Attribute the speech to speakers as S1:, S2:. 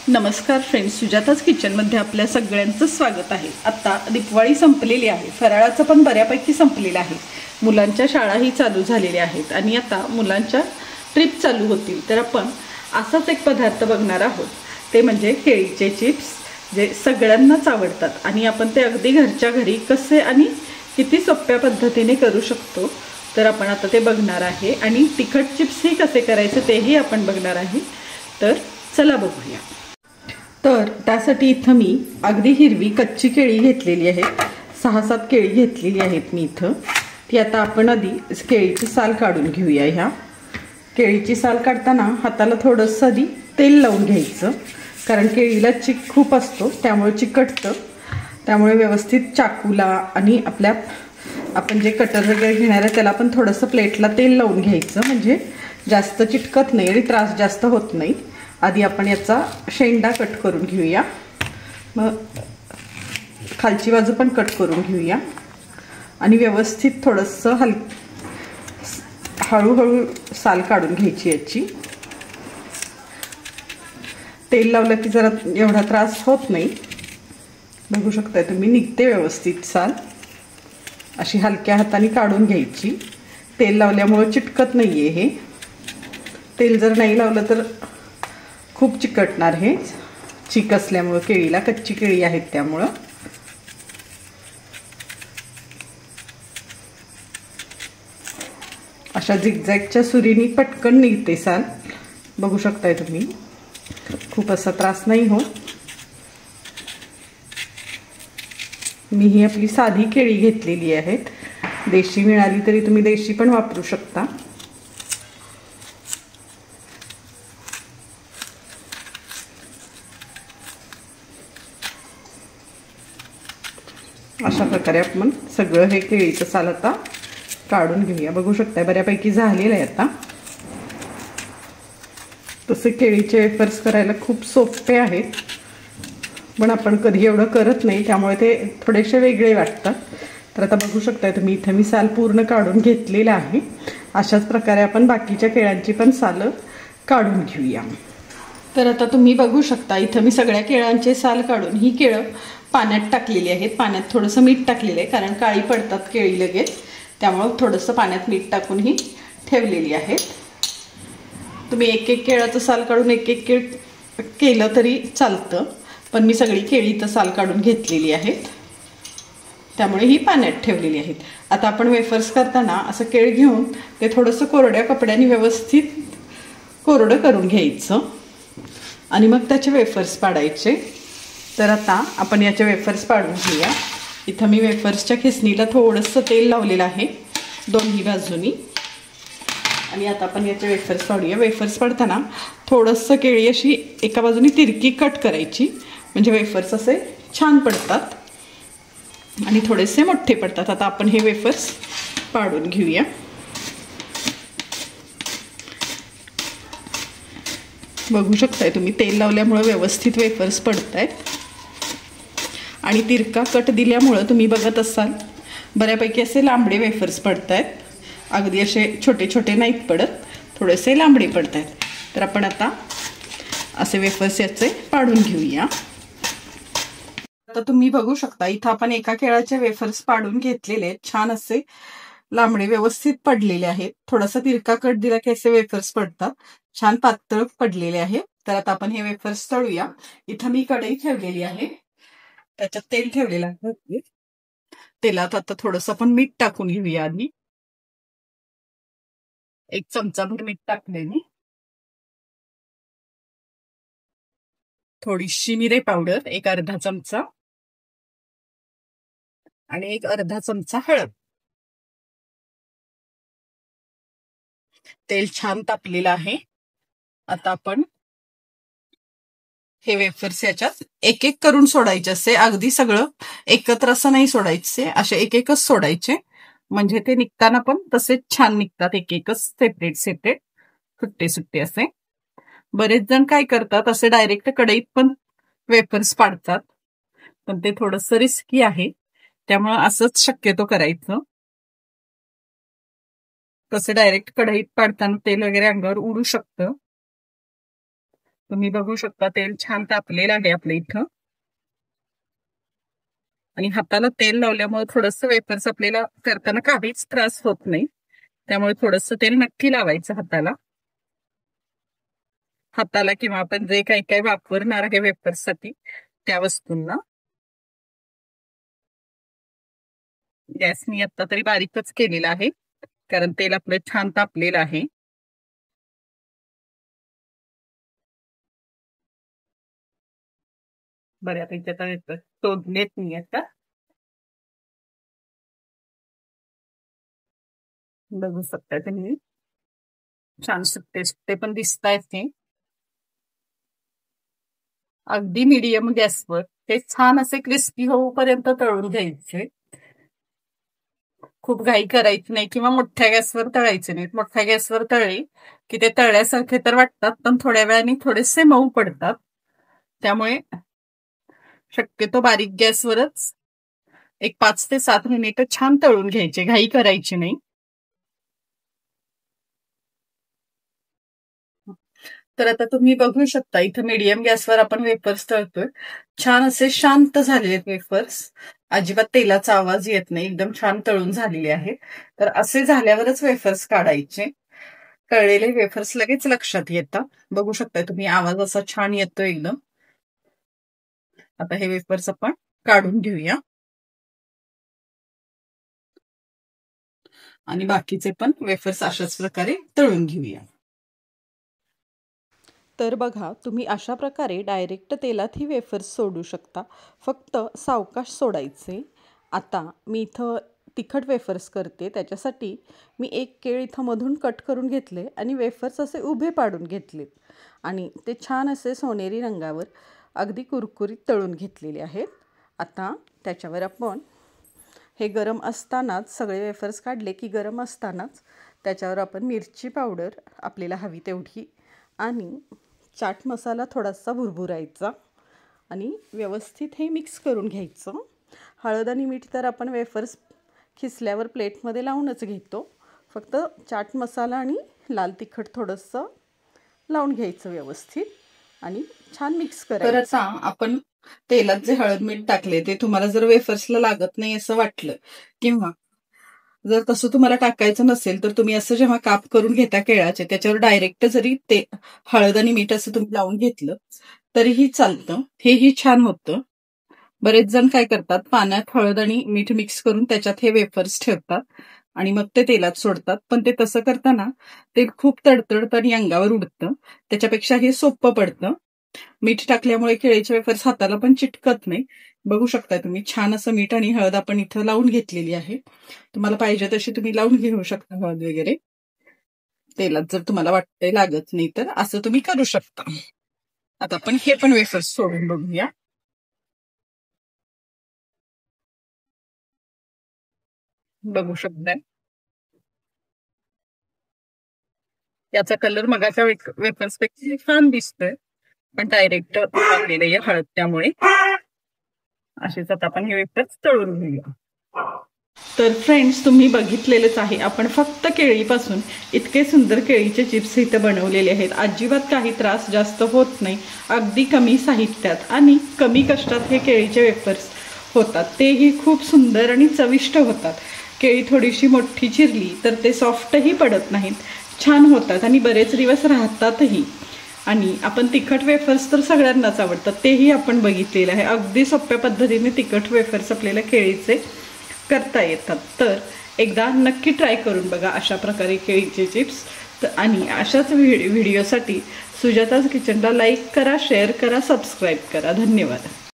S1: नमस्कार फ्रेंड्स, सुजाताच किचनमध्ये आपल्या सगळ्यांचं स्वागत आहे। आता दिवाळी संपलेली आहे, फराळाचं पण बऱ्यापैकी संपलेलं आहे। मुलांच्या शाळाही चालू झालेल्या आहेत आणि आता मुलांच्या ट्रिप चालू होतील, तर आपण असाच एक पदार्थ बघणार आहोत। ते म्हणजे केळीचे चिप्स, जे सगळ्यांनाच आवडतात आणि आपण ते अगदी घरच्या घरी कसे आणि किती सोप्या पद्धतीने करू शकतो, तर आपण आता ते बघणार आहे। आणि तिखट चिप्स ही कसे करायचे तेही आपण बघणार आहे। तर चला बघूया। तर त्यासाठी इथं मी अगदी हिरवी कच्ची केळी घेतलेली आहे। 6-7 केळी घेतलेली आहेत मी इथं। ती आता आपण आधी केळीची साल काढून घेऊया। ह्या केळीची साल काढताना हाताला थोडंसं आधी तेल लावून घ्यायचं, कारण केळीला चिक खूप असतो, त्यामुळे चिकटतं। त्यामुळे व्यवस्थित चाकूला आणि आपण जे कटर वगैरे घेणार आहे त्याला पण थोडंसं प्लेटला तेल लावून घ्यायचं, म्हणजे जास्त चिटकत नाही आणि त्रास जास्त होत नाही। आधी आपण याचा शेंडा कट करून घेऊया, मग खालची बाजू पण कट करून घेऊया आणि व्यवस्थित थोडंसं हळूहळू साल काढून घ्यायची याची। तेल लावलं की जरा एवढा त्रास होत नाही। बघू शकताय तुम्ही, निघते व्यवस्थित साल। अशी हलक्या हाताने काढून घ्यायची। तेल लावल्यामुळे चिटकत नाहीये हे। तेल जर नाही लावलं तर खूप चिकटणार हे, चिक असल्यामुळे केळीला, कच्ची केळी आहेत त्यामुळं। अशा झिगझॅगच्या सुरीने पटकन निघते साल, बघू शकताय तुम्ही। खूप असा त्रास नाही होत। मी ही आपली साधी केळी घेतलेली आहेत, देशी मिळाली तरी तुम्ही देशी पण वापरू शकता। अशा प्रकारे आपण सगळं हे केळीचं साल आता काढून घेऊया। बघू शकताय बऱ्यापैकी झालेलं आहे आता। तसे केळीचे वेफर्स करायला खूप सोपे आहेत, पण आपण कधी एवढं करत नाही, त्यामुळे ते थोडेसे वेगळे वाटतात। तर आता बघू शकताय तुम्ही, इथं मी साल पूर्ण काढून घेतलेलं आहे। अशाच प्रकारे आपण बाकीच्या केळ्यांची पण सालं काढून घेऊया। तर आता तुम्ही बघू शकता, इथं मी सगळ्या केळांचे साल काढून ही केळं पाण्यात टाकलेली आहेत। पाण्यात थोडंसं मीठ टाकलेलं आहे, कारण काळी पडतात केळी लगेच, त्यामुळे थोडंसं पाण्यात मीठ टाकून ही ठेवलेली आहेत। तुम्ही एक एक केळाचं साल काढून एक एक केळ केलं तरी चालतं, पण मी सगळी केळी इथं साल काढून घेतलेली आहेत, त्यामुळे ही पाण्यात ठेवलेली आहेत। आता आपण वेफर्स करताना असं केळ घेऊन ते थोडंसं कोरड्या कपड्याने व्यवस्थित कोरडं करून घ्यायचं आणि मग त्याचे वेफर्स पाडायचे। तर आता आपण याचे वेफर्स पाडून घेऊया। इथं मी वेफर्सच्या खिसणीला थोडंसं तेल लावलेलं आहे दोन्ही बाजूनी, आणि आता आपण याचे वेफर्स पाडूया। वेफर्स पाडताना थोडंसं केळी अशी एका बाजूनी तिरकी कट करायची, म्हणजे वेफर्स असे छान पडतात आणि थोडेसे मोठे पडतात। आता आपण हे वेफर्स पाडून घेऊया। बघू शकताय तुम्ही, तेल लावल्यामुळे व्यवस्थित वेफर्स पडतायत आणि तिरका कट दिल्यामुळे तुम्ही बघत असाल बऱ्यापैकी असे लांबडे वेफर्स पडतायत। अगदी असे छोटे छोटे नाहीत पडत, थोडेसे लांबडे पडतायत। तर आपण आता असे वेफर्स याचे पाडून घेऊया। आता तुम्ही बघू शकता, इथं आपण एका केळाचे वेफर्स पाडून घेतलेले आहेत। छान असे लांबडे व्यवस्थित पडलेले आहेत। थोडासा तिरका कट दिला की असे वेफर्स पडतात, छान पातळ पडलेले आहे। तर आता आपण हे वेफर्स तळूया। इथं मी कढई ठेवलेली आहे, त्याच्यात तेल ठेवलेलं आहे। तेलात आता थोडंसं आपण मीठ टाकून घेऊया। आधी 1 चमचाभर मीठ टाकले मी, थोडीशी मिरे पावडर 1 अर्धा चमचा आणि 1 अर्धा चमचा हळद। तेल छान तापलेलं आहे। आता आपण हे वेफर्स याच्यात एक एक करून सोडायचे, असे अगदी सगळं एकत्र असं नाही सोडायचे, असे एक एकच सोडायचे, म्हणजे ते निघताना पण तसेच छान निघतात, एक एकच सेपरेट सेपरेट सुट्टे सुट्टे असे। बरेच जण काय करतात, असे डायरेक्ट कढईत पण वेफर्स पाडतात, पण ते थोडंसं रिस्की आहे, त्यामुळे असंच शक्यतो करायचं। तसे डायरेक्ट कढईत पाडताना तेल वगैरे अंगावर उडू शकतं, तुम्ही बघू शकता तेल छान तापलेलं आहे आपल्या इथं आणि हाताला तेल लावल्यामुळे थोडंसं वेफर्स आपल्याला करताना काहीच त्रास होत नाही. त्यामुळे थोडंसं तेल नक्की लावायचं हाताला किंवा आपण जे काही काही वापरणार आहे वेफर्स साठी त्या वस्तूंना. गॅस मी आता तरी बारीकच केलेला आहे कारण तेल आपलं छान तापलेलं आहे. बऱ्यापैकी आता वेफर्स तोडलेत मी आता. बघू शकता तुम्ही छान सुट्टे सुट्टे पण दिसतायत ते. अगदी मीडियम गॅसवर ते छान असे क्रिस्पी होऊपर्यंत तळून घ्यायचे. खूप घाई करायची नाही किंवा मोठ्या गॅसवर तळायचे नाहीत. मोठ्या गॅसवर तळले की ते तळल्यासारखे तर वाटतात पण थोड्या वेळाने थोडेसे मऊ पडतात. त्यामुळे शक्यतो बारीक गॅसवरच एक 5 ते 7 मिनिटं छान तळून घ्यायचे, घाई करायची नाही. तर आता तुम्ही बघू शकता इथं मीडियम गॅसवर आपण वेफर्स तळतोय. छान असे शांत झालेले वेफर्स, अजिबात तेलाचा आवाज येत नाही, एकदम छान तळून झालेले आहेत. तर असे झाल्यावरच वेफर्स काढायचे. तळलेले वेफर्स लगेच लक्षात येतात. बघू शकता तुम्ही आवाज असा छान येतो एकदम. आता हे वेफर्स आपण काढून घेऊया आणि बाकीचे पण वेफर्स अशाच प्रकारे तळून घेऊया. तर बघा तुम्ही अशा प्रकारे डायरेक्ट तेलात ही वेफर्स सोडू शकता. फक्त सावकाश सोडायचे. आता मी इथं तिखट वेफर्स करते. त्याच्यासाठी मी एक केळ इथं मधून कट करून घेतले आणि वेफर्स असे उभे पाडून घेतलेत आणि ते छान असे सोनेरी रंगावर अगदी कुरकुरीत तळून घेतलेले आहेत. आता त्याच्यावर आपण हे गरम असतानाच सगळे वेफर्स काढले की गरम असतानाच त्याच्यावर आपण मिरची पावडर आपल्याला हवी तेवढी आणि चाट मसाला थोडासा भुरभुरायचा आणि व्यवस्थित हे मिक्स करून घ्यायचं. हळद आणि मीठ तर आपण वेफर्स खिसल्यावर प्लेटमध्ये लावूनच घेतो. फक्त चाट मसाला आणि लाल तिखट थोडंसं लावून घ्यायचं व्यवस्थित आणि छान मिक्स करायचं. आपण तेलात जे हळद मीठ टाकले ते तुम्हाला जर वेफर्सला लागत नाही असं वाटलं किंवा जर तसं तुम्हाला टाकायचं नसेल तर तुम्ही असं जेव्हा काप करून घेता केळाचे त्याच्यावर डायरेक्ट जरी ते हळद आणि मीठ असं तुम्ही लावून घेतलं तरीही चालतं. हेही छान होतं. बरेच जण काय करतात पाण्यात हळद आणि मीठ मिक्स करून त्याच्यात हे वेफर्स ठेवतात आणि मग ते तेलात सोडतात. पण ते तसं करताना ते खूप तडतडतं आणि अंगावर उडतं. त्याच्यापेक्षा हे सोपं पडतं. मीठ टाकल्यामुळे केळीचे वेफर्स हाताला पण चिटकत नाही. बघू शकता तुम्ही छान असं मीठ आणि हळद आपण इथं लावून घेतलेली आहे. तुम्हाला पाहिजे तशी तुम्ही लावून घेऊ शकता हळद वगैरे. तेलात जर तुम्हाला वाटतंय लागत नाही तर असं तुम्ही करू शकता. आता आपण हे पण वेफर्स सोडून बघूया. बघू शकता याचा कलर मगाच्या वेफर्स पेक्षा छान दिसतोय पण डायरेक्ट टाकलेलं आहे हळद त्यामुळे. असेच आता आपण हे वेफर्स तळून घेऊया. तर फ्रेंड्स तुम्ही बघितलेलंच आहे आपण फक्त केळीपासून इतके सुंदर केळीचे चिप्स इथं बनवलेले आहेत. अजिबात काही त्रास जास्त होत नाही. अगदी कमी साहित्यात आणि कमी कष्टात हे केळीचे वेफर्स होतात. तेही खूप सुंदर आणि चविष्ट होतात. केळी थोडीशी मोठी चिरली तर ते सॉफ्टही पडत नाहीत, छान होतात आणि बरेच दिवस राहतातही. आणि आपण तिखट वेफर्स तर सगळ्यांनाच आवडतात तेही आपण बघितलेलं आहे. अगदी सोप्या पद्धतीने तिखट वेफर्स आपल्याला केळीचे करता येतात. तर एकदा नक्की ट्राय करून बघा अशा प्रकारे केळीचे चिप्स. आणि अशाच व्हिडिओसाठी सुजाताज किचनला लाईक करा, शेअर करा, सबस्क्राईब करा. धन्यवाद.